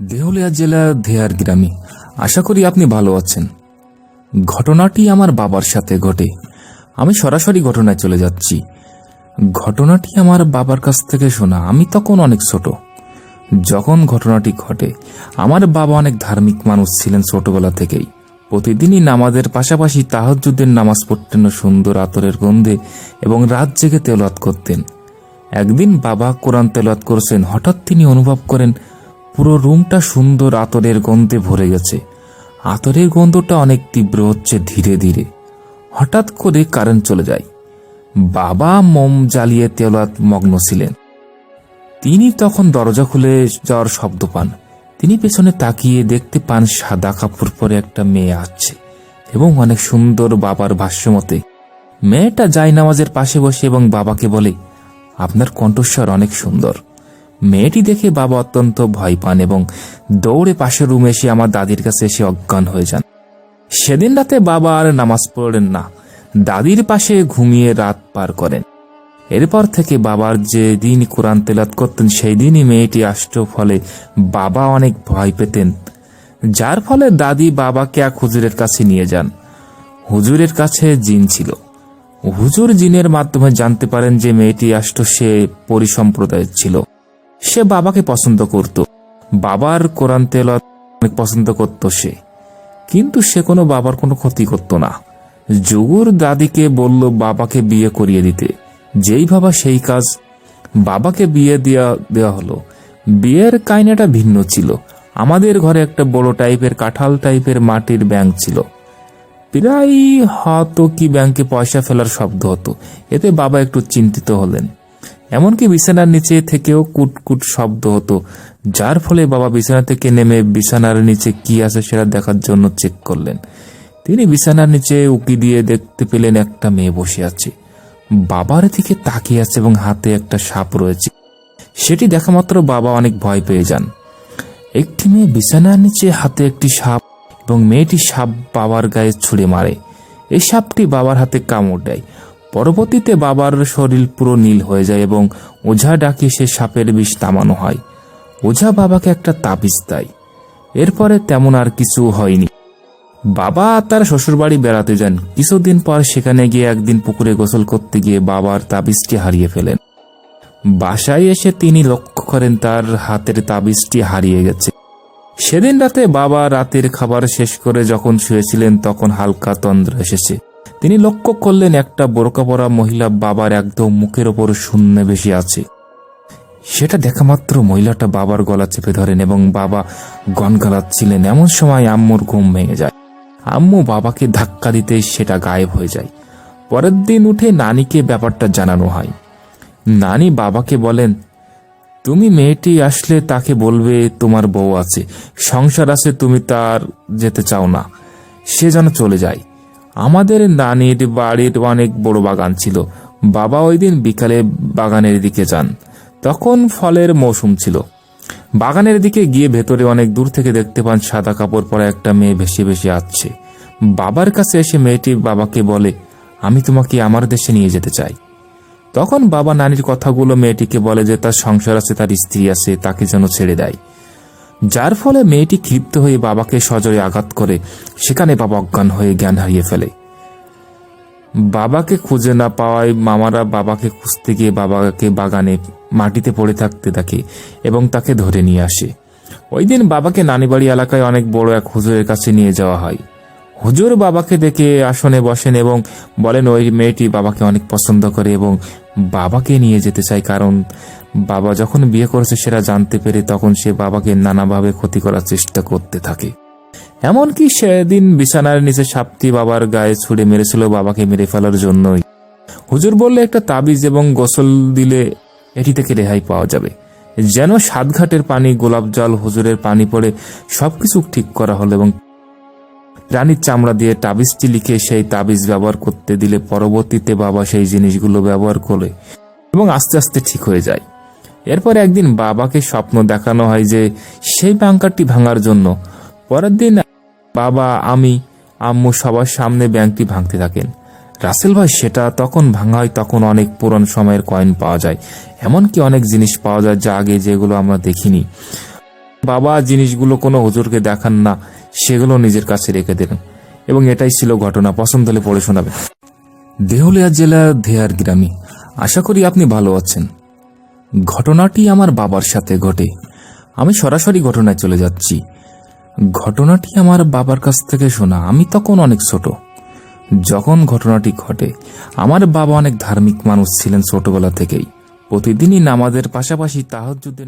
দেহলিয়া জেলার ধেয়ার গ্রামে। আশা করি আপনি ভালো আছেন। ঘটনাটি আমার বাবার সাথে ঘটে। আমি সরাসরি ঘটনায় চলে যাচ্ছি। ঘটনাটি আমার বাবার কাছ থেকে শোনা। আমি তখন অনেক ছোট যখন ঘটনাটি ঘটে। আমার বাবা অনেক ধার্মিক মানুষ ছিলেন ছোটবেলা থেকেই। প্রতিদিনই নামাজের পাশাপাশি তাহাজ্জুদের নামাজ পড়তেন সুন্দর আতরের গন্ধে এবং রাত জেগে তেলাওয়াত করতেন। একদিন বাবা কোরআন তেলাওয়াত করছেন, হঠাৎ তিনি অনুভব করেন পুরো রুমটা সুন্দর আতরের গন্ধে ভরে গেছে। আতরের গন্ধটা অনেক তীব্র হচ্ছে ধীরে ধীরে। হঠাৎ করে কারেন্ট চলে যায়। বাবা মোম জ্বালিয়ে তেলাওয়াত মগ্ন ছিলেন। তিনি তখন দরজা খুলে যাওয়ার শব্দ পান। তিনি পেছনে তাকিয়ে দেখতে পান সাদা কাপড় পরে একটা মেয়ে আসছে এবং অনেক সুন্দর। বাবার ভাষ্যমতে মেয়েটা জায়নামাজের পাশে বসে এবং বাবাকে বলে, আপনার কণ্ঠস্বর অনেক সুন্দর। মেয়েটি দেখে বাবা অত্যন্ত ভয় পান এবং দৌড়ে পাশের রুমে এসে আমার দাদির কাছে এসে অজ্ঞান হয়ে যান। সেদিন রাতে বাবা আর নামাজ পড়েন না, দাদির পাশে ঘুমিয়ে রাত পার করেন। এরপর থেকে বাবার যে দিন কোরআন তেলাওয়াত করতেন সেই দিনই মেয়েটি আসত, ফলে বাবা অনেক ভয় পেতেন। যার ফলে দাদি বাবাকে এক হুজুরের কাছে নিয়ে যান। হুজুরের কাছে জিন ছিল। হুজুর জিনের মাধ্যমে জানতে পারেন যে মেয়েটি আসত সে পরিসম্প্রদায়ের ছিল। সে বাবাকে পছন্দ করত। বাবার কোরআন তেলাওয়াত অনেক পছন্দ করত সে, কিন্তু সে কোনো বাবার কোনো ক্ষতি করত না। জুগুর দাদিকে বলল বাবাকে বিয়ে করিয়ে দিতে। যেই ভাবা সেই কাজ। বাবাকে বিয়ে দেওয়া হলো। বিয়ের কাহিনীটা ভিন্ন ছিল। আমাদের ঘরে একটা বড় টাইপের কাঁঠাল টাইপের মাটির ব্যাংক ছিল। প্রায় হয়তো কি ব্যাংকে পয়সা ফেলার শব্দ হতো। এতে বাবা একটু চিন্তিত হলেন। এমনকি বিছানার নিচে থেকেও কুটকুট শব্দ হতো, যার ফলে বাবা বিছানা থেকে নেমে বিছানার নিচে কি আছে সেটা দেখার জন্য চেক করলেন। তিনি বিছানার নিচে উকি দিয়ে দেখতে পেলেন একটা মেয়ে বসে আছে, বাবার দিকে তাকিয়ে আছে এবং হাতে একটা সাপ রয়েছে। সেটি দেখা মাত্র বাবা অনেক ভয় পেয়ে যান। একটি মেয়ে বিছানার নিচে হাতে একটি সাপ এবং মেয়েটি সাপ বাবার গায়ে ছুঁড়ে মারে। এই সাপটি বাবার হাতে কামড় দেয়। পরবর্তীতে বাবার শরীর পুরো নীল হয়ে যায় এবং ওঝা ডাকি সে সাপের বিষ নামানো হয়। ওঝা বাবাকে একটা তাবিজ দেয়। এরপরে তেমন আর কিছু হয়নি। বাবা তার শ্বশুরবাড়ি বেড়াতে যান। কিছুদিন পর সেখানে গিয়ে একদিন পুকুরে গোসল করতে গিয়ে বাবার তাবিজটি হারিয়ে ফেলেন। বাসায় এসে তিনি লক্ষ্য করেন তার হাতের তাবিজটি হারিয়ে গেছে। সেদিন রাতে বাবা রাতের খাবার শেষ করে যখন শুয়েছিলেন তখন হালকা তন্দ্রা এসেছে। তিনি লক্ষ্য করলেন একটা বোরকা পরা মহিলা বাবার একদম মুখের ওপর শূন্য বেশি আছে। সেটা দেখা মাত্র মহিলাটা বাবার গলা চেপে ধরেন এবং বাবা গনগলাচ্ছিলেন। এমন সময় আম্মুর ঘুম ভেঙে যায়। আম্মু বাবাকে ধাক্কা দিতে সেটা গায়েব হয়ে যায়। পরের দিন উঠে নানিকে ব্যাপারটা জানানো হয়। নানি বাবাকে বলেন, তুমি মেয়েটি আসলে তাকে বলবে তোমার বউ আছে, সংসার আছে, তুমি তার যেতে চাও না, সে যেন চলে যায়। আমাদের নানির বাড়ির অনেক বড় বাগান ছিল। বাবা ওই দিন বিকালে বাগানের দিকে যান। তখন ফলের মৌসুম ছিল। বাগানের দিকে গিয়ে ভেতরে অনেক দূর থেকে দেখতে পান সাদা কাপড় পরা একটা মেয়ে ভেসে ভেসে আসছে। বাবার কাছে এসে মেয়েটি বাবাকে বলে, আমি তোমাকে আমার দেশে নিয়ে যেতে চাই। তখন বাবা নানির কথাগুলো মেয়েটিকে বলে যে তার সংসার আছে, তার স্ত্রী আছে, তাকে যেন ছেড়ে দেয়। যার ফলে মেয়েটি ক্ষিপ্ত হয়ে বাবাকে সজোরে আঘাত করে। সেখানে বাবা অজ্ঞান হয়ে জ্ঞান হারিয়ে ফেলে। বাবাকে খুঁজে না পাওয়ায় মামারা বাবাকে খুঁজতে গিয়ে বাবাকে বাগানে মাটিতে পড়ে থাকতে দেখে এবং তাকে ধরে নিয়ে আসে। ওই দিন বাবাকে নানিবাড়ি এলাকায় অনেক বড় এক হুজুরের কাছে নিয়ে যাওয়া হয়। হুজুর বাবাকে দেখে আসনে বসেন এবং বলেন ওই মেয়েটি বাবাকে অনেক পছন্দ করে এবং বাবাকে নিয়ে যেতে চায়, কারণ বাবা যখন বিয়ে করেছে সেটা জানতে পেরে তখন সে বাবাকে নানাভাবে ক্ষতি করার চেষ্টা করতে থাকে। এমনকি সেদিন বিছানার নিচে সাপটি বাবার গায়ে ছুঁড়ে মেরেছিল বাবাকে মেরে ফেলার জন্যই। হুজুর বললে একটা তাবিজ এবং গোসল দিলে এটি থেকে রেহাই পাওয়া যাবে। যেন সাতঘাটের পানি, গোলাপ জল, হুজুরের পানি পড়ে সবকিছু ঠিক করা হলো এবং প্রাণীর চামড়া দিয়ে তাবিজটি লিখে সেই তাবিজ ব্যবহার করতে দিলে পরবর্তীতে বাবা সেই জিনিসগুলো ব্যবহার করে এবং আস্তে আস্তে ঠিক হয়ে যায়। এরপর একদিন বাবাকে স্বপ্ন দেখানো হয় যে সেই ব্যাংকারটি ভাঙার জন্য। পরের দিন বাবা, আমি, আম্মু সবার সামনে ব্যাংকটি ভাঙতে থাকেন। রাসেল ভাই, সেটা তখন ভাঙা হয়, তখন অনেক পুরনো সময়ের কয়েন পাওয়া যায়, এমনকি অনেক জিনিস পাওয়া যায় যা আগে যেগুলো আমরা দেখিনি। বাবা জিনিসগুলো কোনো হুজুরকে দেখান না, সেগুলো নিজের কাছে রেখে দিলেন এবং এটাই ছিল ঘটনা। পছন্দ হলে পড়ে শোনাবেন। দেহলিয়া জেলার ধেয়ার গ্রামে। আশা করি আপনি ভালো আছেন। ঘটনাটি আমার বাবার সাথে ঘটে। আমি সরাসরি ঘটনায় চলে যাচ্ছি। ঘটনাটি আমার বাবার কাছ থেকে শোনা। আমি তখন অনেক ছোট যখন ঘটনাটি ঘটে। আমার বাবা অনেক ধার্মিক মানুষ ছিলেন ছোটবেলা থেকেই। প্রতিদিনই নামাজের পাশাপাশি তাহাজ্জুদের